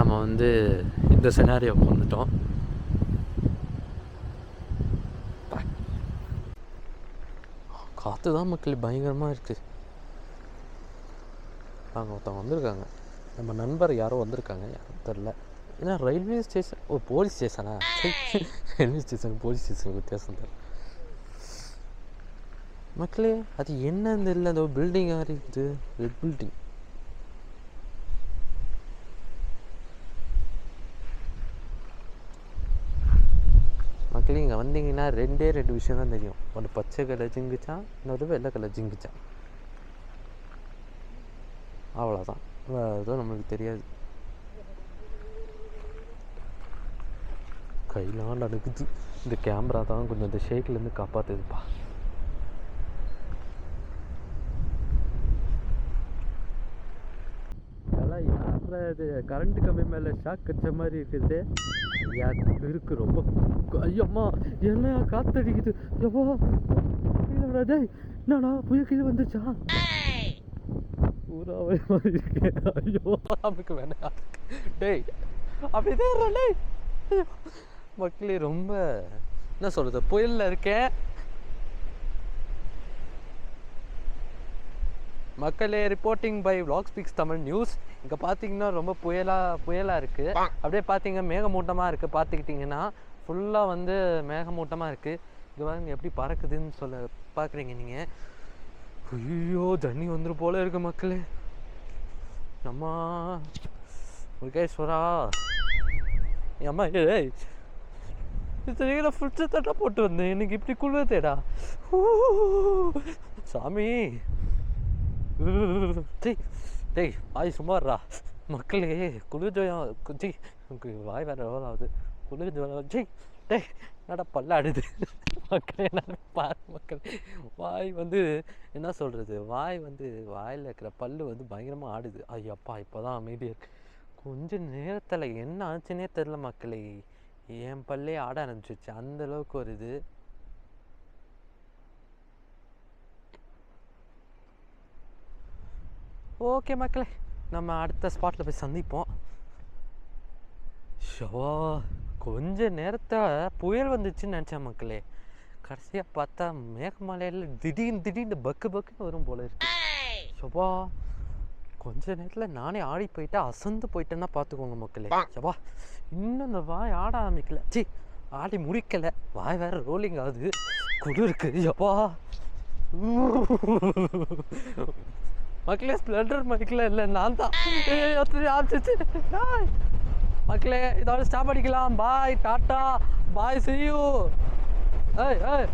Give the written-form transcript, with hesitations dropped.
நம்ம வந்து இந்த சினாரியோவுக்கு வந்துட்டோம். காற்று தான் மக்கள் பயங்கரமாக இருக்குது. அங்கே ஒருத்தவங்க வந்திருக்காங்க, நம்ம நண்பர் யாரோ வந்திருக்காங்க, யாரும் தெரில. ஏன்னா ரயில்வே ஸ்டேஷன், ஓ போலீஸ் ஸ்டேஷனா? ரயில்வே ஸ்டேஷனுக்கு போலீஸ் ஸ்டேஷனுக்கு வித்தியாசம் தான் மக்களே. அது என்னன்னு இல்லை, அந்த பில்டிங் மாதிரி இருக்குது, ரெட் பில்டிங். மக்களே இங்கே வந்தீங்கன்னா ரெண்டு விஷயம் தான் தெரியும். ஒன்று பச்சை கலர் ஜிங்குச்சான், இன்னொரு வெள்ளை கலர் ஜிங்குச்சான். அவ்வளோதான், அதுவும் நம்மளுக்கு தெரியாது. கையெல்லாம் நடுக்குது. இந்த கேமரா தான் கொஞ்சம் இந்த ஷேக்லேருந்து காப்பாற்றுதுப்பா. அதெல்லாம் யார இது கரண்ட் கம்பி மேலே ஷாக் கடிச்ச மாதிரி இருக்குது. இருக்கு ரொம்ப. ஐயம்மா என்ன காத்தடிக்குது. எவ்வளோ டேய், என்னடா புயல் கீழே வந்துச்சா? ஊராவே மாதிரி இருக்கு. ஐயோ நமக்கு வேணாம் டேய், அப்படிதான் டேய். மக்களே ரொம்ப என்ன சொல்கிறது, புயலில் இருக்கேன் மக்களே. Reporting by Vlog Speaks Tamil news. இங்கே பார்த்தீங்கன்னா ரொம்ப புயலாக இருக்குது. அப்படியே பார்த்தீங்க மேகமூட்டமாக இருக்குது. பார்த்துக்கிட்டிங்கன்னா ஃபுல்லாக வந்து மேகமூட்டமாக இருக்குது. இங்கே பாருங்க எப்படி பறக்குதுன்னு சொல்ல பார்க்குறீங்க நீங்கள். ஐயோ தண்ணி வந்துடும் போல இருக்குது மக்களே. அம்மா முருகேஸ்வரா, அம்மா ஏய் இத்தனை ஃபுல் தட்டா போட்டு வந்தேன், எனக்கு இப்படி குளிர்தேடா சாமி. டேய் வாய் சும்மாறா மக்களே. குளிர்ஜோயம் ஜி வாய் வேறு எவ்வளோ ஆகுது. குளிர்ஜோயம் ஜி டேய் என்னடா பல்லாடுது மக்களே. பாரு மக்கள், வாய் வந்து என்ன சொல்கிறது, வாயில் இருக்கிற பல்லு வந்து பயங்கரமாக ஆடுது. ஐயப்பா இப்போ தான் அமைதியாக இருக்கு. கொஞ்சம் நேரத்தில் என்ன ஆச்சுன்னே தெரில மக்களே. என் பல்லே ஆட ஆரம்பிச்சிச்சு, அந்தளவுக்கு ஒரு இது. ஓகே மக்களே, நம்ம அடுத்த ஸ்பாட்டில் போய் சந்திப்போம். ஷவா கொஞ்ச நேரத்தை புயல் வந்துச்சுன்னு நினச்சேன் மக்களே. கடைசியாக பார்த்தா மேகமலையில் திடீர்னு பக்குன்னு வரும் போல இருக்கு. ஷவா கொஞ்ச நேரத்தில் நானே ஆடி போயிட்டேன், அசந்து போயிட்டேன்னா பார்த்துக்கோங்க மக்களே. ஷவா இன்னும் இந்த வாய் ஆட ஆரம்பிக்கல, சி ஆடி முடிக்கலை, வாய் வேறு ரோலிங் ஆகுது, குளிருக்கு. ஷவா மக்களே ஸ்ப்ளெண்டர் மைக்கில் இல்லை, நான் தான் ஆச்சு மக்களே. இதோட ஸ்டாப் அடிக்கலாம். பாய் டாட்டா பாய் see you. ஏய்